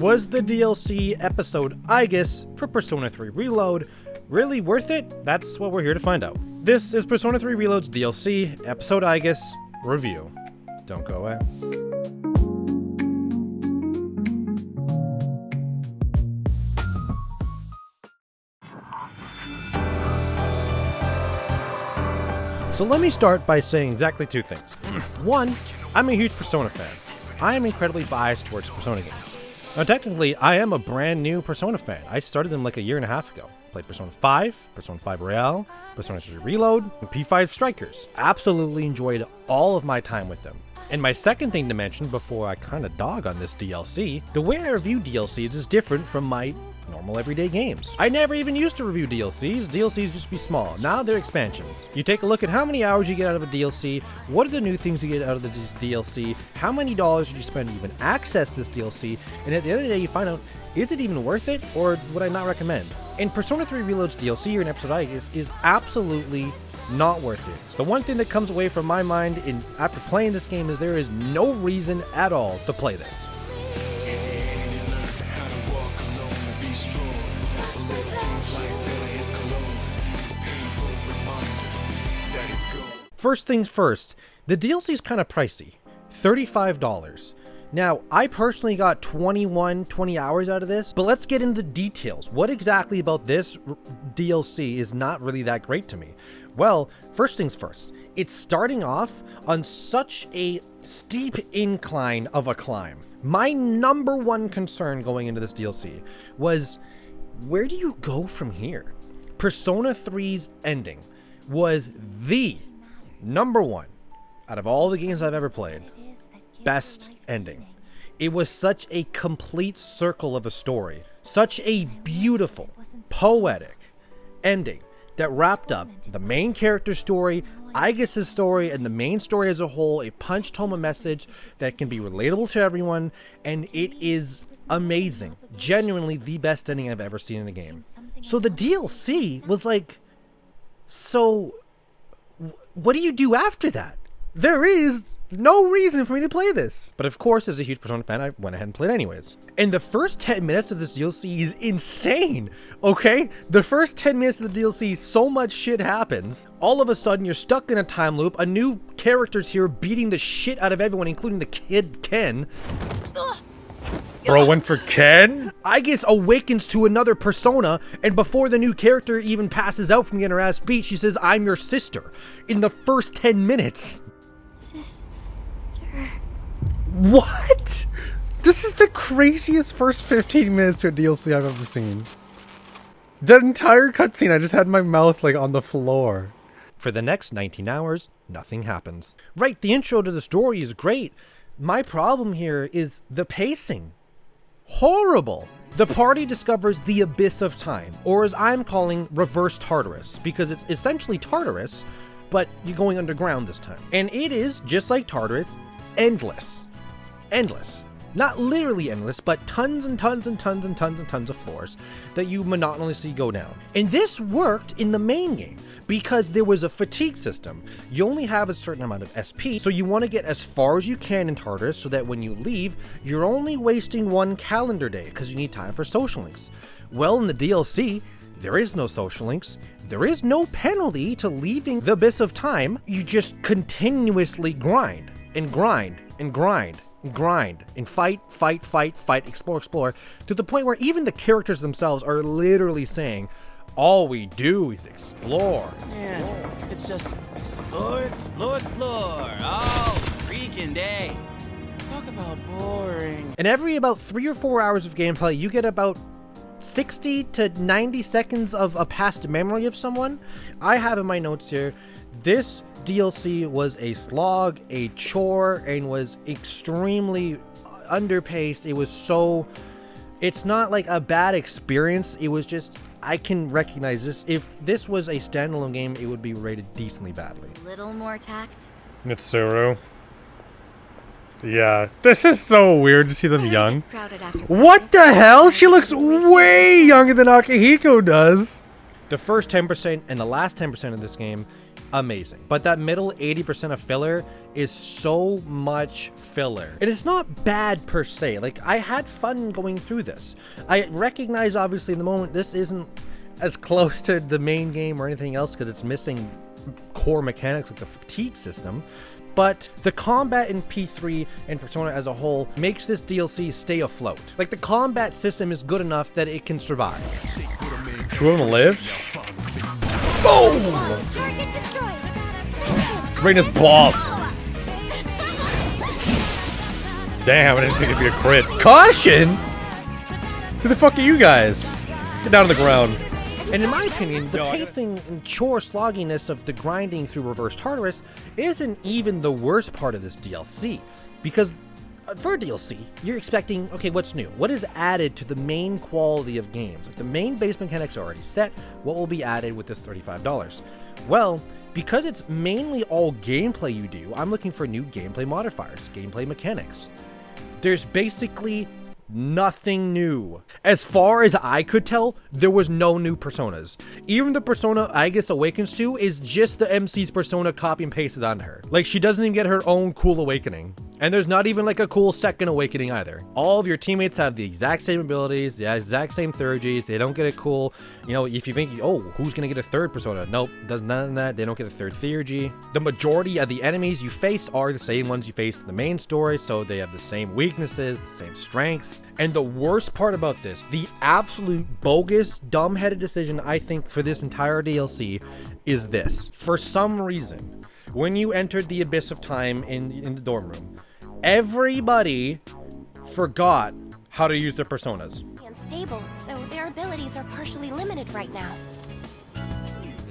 Was the DLC episode Aigis for Persona 3 Reload really worth it? That's what we're here to find out. This is Persona 3 Reload's DLC, episode Aigis, review. Don't go away. So let me start by saying exactly two things. One, I'm a huge Persona fan. I am incredibly biased towards Persona games. Now technically, I am a brand new Persona fan. I started them like a year and a half ago. Played Persona 5, Persona 5 Royale, Persona 3 Reload, and P5 Strikers. Absolutely enjoyed all of my time with them. And my second thing to mention before I kind of dog on this DLC, the way I review DLCs is different from my normal everyday games. I never even used to review DLCs. DLCs used to be small. Now they're expansions. You take a look at how many hours you get out of a DLC, what are the new things you get out of this DLC, how many dollars did you spend to even access this DLC, and at the end of the day you find out, is it even worth it, or would I not recommend? And Persona 3 Reload's DLC or an episode Aigis is absolutely not worth it. The one thing that comes away from my mind after playing this game is there is no reason at all to play this. First things first, the DLC is kind of pricey, $35. Now, I personally got 20 hours out of this, but let's get into the details. What exactly about this DLC is not really that great to me? Well, first things first, it's starting off on such a steep incline of a climb. My number one concern going into this DLC was, where do you go from here? Persona 3's ending was the number one out of all the games I've ever played. Best ending. It was such a complete circle of a story. Such a beautiful, poetic ending that wrapped up the main character story, Aigis' story, and the main story as a whole. It punched home a message that can be relatable to everyone, and it is amazing. Genuinely the best ending I've ever seen in a game. So the DLC was like, so what do you do after that? There is no reason for me to play this. But of course, as a huge Persona fan, I went ahead and played anyways. And the first 10 minutes of this DLC is insane, okay? The first 10 minutes of the DLC, so much shit happens. All of a sudden, you're stuck in a time loop. A new character's here beating the shit out of everyone, including the kid, Ken. Bro went for Ken? Aigis awakens to another persona, and before the new character even passes out from getting her ass beat, she says, "I'm your sister," in the first 10 minutes. Sister. What? This is the craziest first 15 minutes to a DLC I've ever seen. That entire cutscene, I just had my mouth like on the floor. For the next 19 hours, nothing happens. Right, the intro to the story is great. My problem here is the pacing. Horrible. The party discovers the Abyss of Time, or as I'm calling, reverse Tartarus, because it's essentially Tartarus, but you're going underground this time. And it is, just like Tartarus, endless. Endless. Not literally endless, but tons and tons and tons and tons and tons of floors that you monotonously go down. And this worked in the main game because there was a fatigue system. You only have a certain amount of SP, so you want to get as far as you can in Tartarus so that when you leave, you're only wasting one calendar day because you need time for social links. Well, in the DLC, there is no social links. There is no penalty to leaving the Abyss of Time. You just continuously grind and grind and grind and grind and fight, explore, to the point where even the characters themselves are literally saying, all we do is explore. Yeah, it's just explore all freaking day. Talk about boring. And every about 3 or 4 hours of gameplay, you get about 60 to 90 seconds of a past memory of someone. I have in my notes here, this DLC was a slog, a chore, and was extremely underpaced. It's not like a bad experience. It was just, I can recognize this. If this was a standalone game, it would be rated decently badly. Little more tact. Mitsuru. Yeah, this is so weird to see them young. What the hell? She looks way younger than Akihiko does. The first 10% and the last 10% of this game, amazing. But that middle 80% of filler is so much filler. And it's not bad per se. Like, I had fun going through this. I recognize, obviously, in the moment, this isn't as close to the main game or anything else because it's missing core mechanics like the fatigue system. But the combat in P3 and Persona as a whole makes this DLC stay afloat. Like, the combat system is good enough that it can survive. Two of them lived? Boom! Target destroyed. Raina's balls. Damn, I just gonna give you a crit. Caution! Who the fuck are you guys? Get down on the ground. And in my opinion, the pacing and chore slogginess of the grinding through Reverse Tartarus isn't even the worst part of this DLC. Because for a DLC, you're expecting, okay, what's new? What is added to the main quality of games? Like, the main base mechanics are already set. What will be added with this $35? Well, because it's mainly all gameplay you do, I'm looking for new gameplay modifiers, gameplay mechanics. There's basically nothing new. As far as I could tell, there was no new personas. Even the persona Aigis awakens to is just the MC's persona copy and pasted on her. Like, she doesn't even get her own cool awakening. And there's not even like a cool second awakening either. All of your teammates have the exact same abilities, the exact same thirties. They don't get a cool, you know, if you think, oh, who's gonna get a third persona? Nope, does none of that. They don't get a third theurgy. The majority of the enemies you face are the same ones you face in the main story, so they have the same weaknesses, the same strengths. And the worst part about this, the absolute bogus, dumb-headed decision I think for this entire DLC is this. For some reason, when you entered the Abyss of Time in the dorm room, everybody forgot how to use their personas. Unstable, so their abilities are partially limited right now.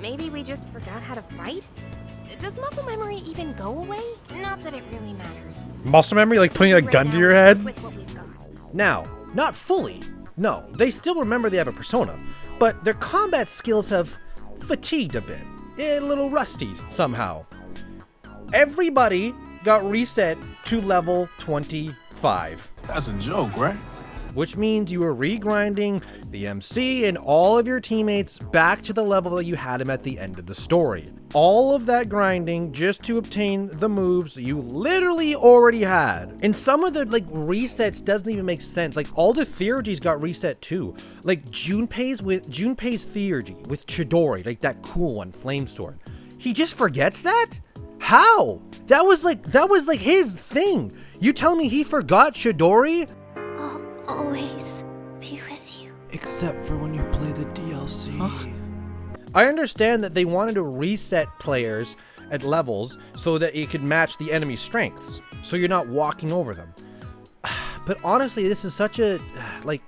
Maybe we just forgot how to fight? Does muscle memory even go away? Not that it really matters. Muscle memory, like putting a gun to your head? With what we've got. Now, not fully. No, they still remember they have a persona, but their combat skills have fatigued a bit. A little rusty somehow. Everybody got reset to level 25. That's a joke, right? Which means you were regrinding the MC and all of your teammates back to the level that you had them at the end of the story. All of that grinding just to obtain the moves you literally already had. And some of the like resets doesn't even make sense. Like, all the theurgies got reset too. Like Junpei's theurgy with Chidori, like that cool one, Flame Sword. He just forgets that? How? That was like his thing. You tell me he forgot Chidori? I'll always be with you. Except for when you play the DLC. Huh? I understand that they wanted to reset players at levels so that it could match the enemy's strengths, so you're not walking over them. But honestly, this is such a, like,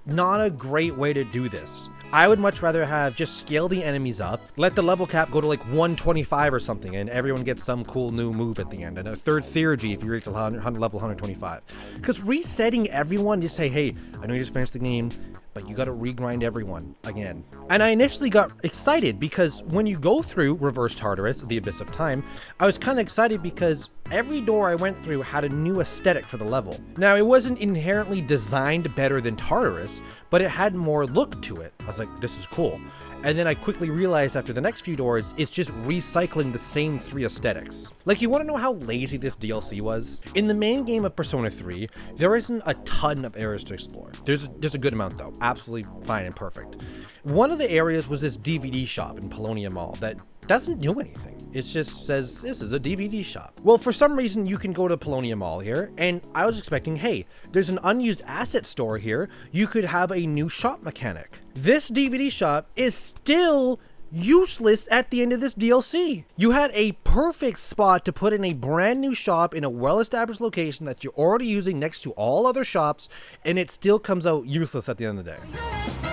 not a great way to do this. I would much rather have just scale the enemies up, let the level cap go to like 125 or something, and everyone gets some cool new move at the end, and a third theurgy if you reach level 125. Because resetting everyone, just say, hey, I know you just finished the game, but you gotta regrind everyone again. And I initially got excited because when you go through Reverse Tartarus, the Abyss of Time, I was kind of excited because every door I went through had a new aesthetic for the level. Now, it wasn't inherently designed better than Tartarus, but it had more look to it. I was like, this is cool. And then I quickly realized after the next few doors, it's just recycling the same 3 aesthetics. Like, you want to know how lazy this DLC was? In the main game of Persona 3, there isn't a ton of areas to explore. There's a good amount though, absolutely fine and perfect. One of the areas was this DVD shop in Polonia Mall that doesn't do anything. It just says, this is a DVD shop. Well, for some reason, you can go to Polonia Mall here, and I was expecting, hey, there's an unused asset store here. You could have a new shop mechanic. This DVD shop is still useless at the end of this DLC. You had a perfect spot to put in a brand new shop in a well-established location that you're already using next to all other shops, and it still comes out useless at the end of the day.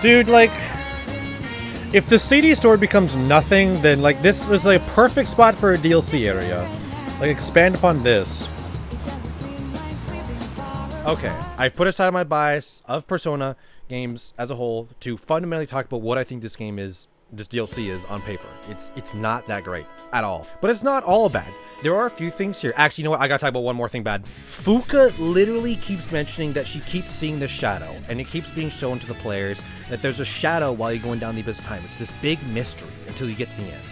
Dude, like, if the CD store becomes nothing, then like this was like a perfect spot for a DLC area. Like, expand upon this. Okay, I've put aside my bias of Persona games as a whole to fundamentally talk about what I think this game is this DLC is on paper. It's not that great at all. But it's not all bad. There are a few things here. Actually, you know what? I gotta talk about one more thing bad. Fuka literally keeps mentioning that she keeps seeing the shadow, and it keeps being shown to the players that there's a shadow while you're going down the abyss of time. It's this big mystery until you get to the end.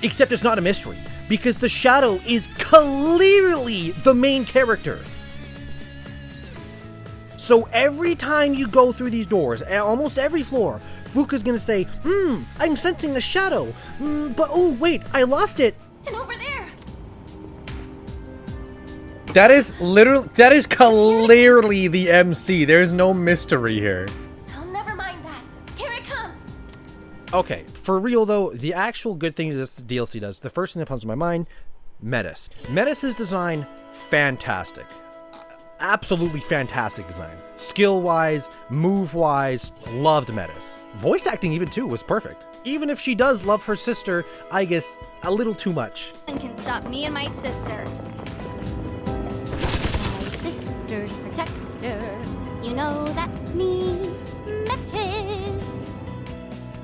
Except it's not a mystery, because the shadow is clearly the main character. So every time you go through these doors, almost every floor, Fuka's gonna say, I'm sensing a shadow. But oh wait, I lost it. And over there! That is clearly the MC. There's no mystery here. Oh, never mind that. Here it comes! Okay, for real though, the actual good things this DLC does, the first thing that comes to my mind, Metis. Metis' design, fantastic. Absolutely fantastic design. Skill-wise, move-wise, loved Metis. Voice acting even too was perfect. Even if she does love her sister, Aigis, a little too much. Nothing can stop me and my sister. My sister's protector. You know that's me, Metis.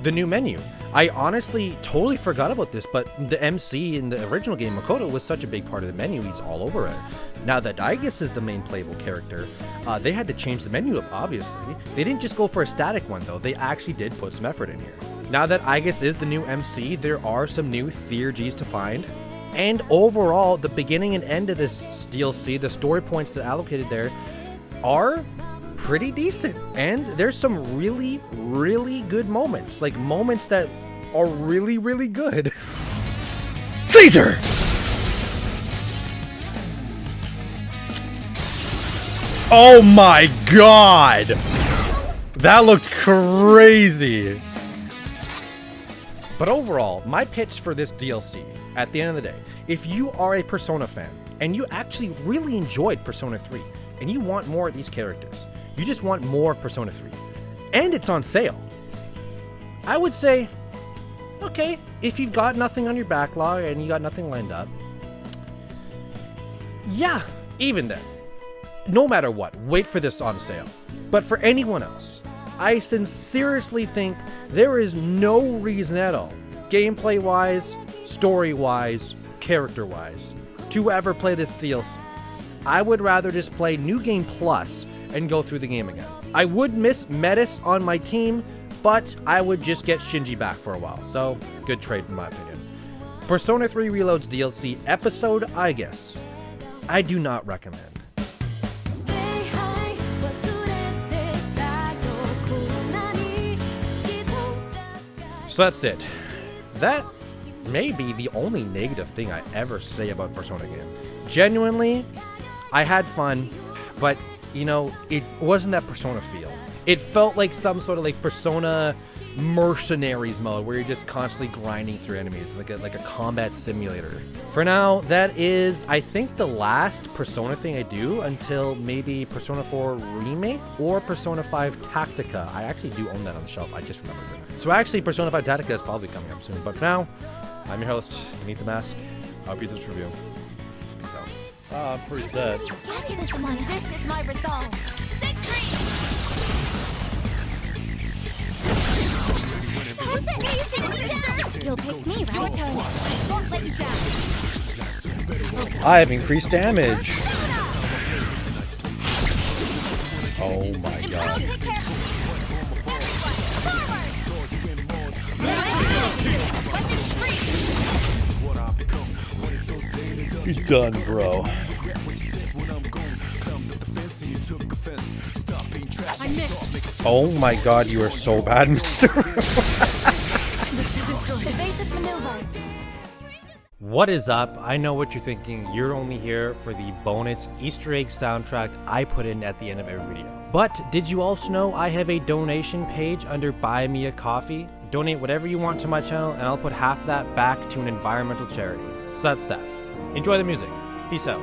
The new menu. I honestly totally forgot about this, but the MC in the original game, Makoto, was such a big part of the menu. He's all over it. Now that Aigis is the main playable character, they had to change the menu up, obviously. They didn't just go for a static one, though. They actually did put some effort in here. Now that Aigis is the new MC, there are some new theurgies to find. And overall, the beginning and end of this DLC, the story points that are allocated there, are pretty decent. And there's some really, really good moments. Like, moments that are really, really good. Caesar! Oh my god! That looked crazy! But overall, my pitch for this DLC, at the end of the day, if you are a Persona fan, and you actually really enjoyed Persona 3, and you want more of these characters, you just want more of Persona 3, and it's on sale, I would say, okay, if you've got nothing on your backlog and you got nothing lined up, yeah, even then, no matter what, wait for this on sale. But for anyone else, I sincerely think there is no reason at all, gameplay-wise, story-wise, character-wise, to ever play this DLC. I would rather just play New Game Plus and go through the game again. I would miss Metis on my team, but I would just get Shinji back for a while, so good trade in my opinion. Persona 3 Reload's DLC episode, Aigis, I do not recommend. So that's it. That may be the only negative thing I ever say about Persona game. Genuinely, I had fun, but you know, it wasn't that Persona feel. It felt like some sort of like Persona mercenaries mode where you're just constantly grinding through enemies, like a combat simulator. For now, that is, I think, the last Persona thing I do until maybe Persona 4 Remake or Persona 5 Tactica. I actually do own that on the shelf. I just remembered it. So actually, Persona 5 Tactica is probably coming up soon. But for now, I'm your host, Beneath the Mask. I'll read this review. Peace out. Pretty sad. This one, this is my resolve. Victory! You'll pick me, right? Your turn. Won't let you down. I have increased damage. Oh my god. Take care. He's done, bro. I missed. Oh my god, you are so bad, Mr. Evasive maneuver. What is up? I know what you're thinking. You're only here for the bonus Easter egg soundtrack I put in at the end of every video. But did you also know I have a donation page under Buy Me a Coffee? Donate whatever you want to my channel and I'll put half that back to an environmental charity. So that's that. Enjoy the music. Peace out.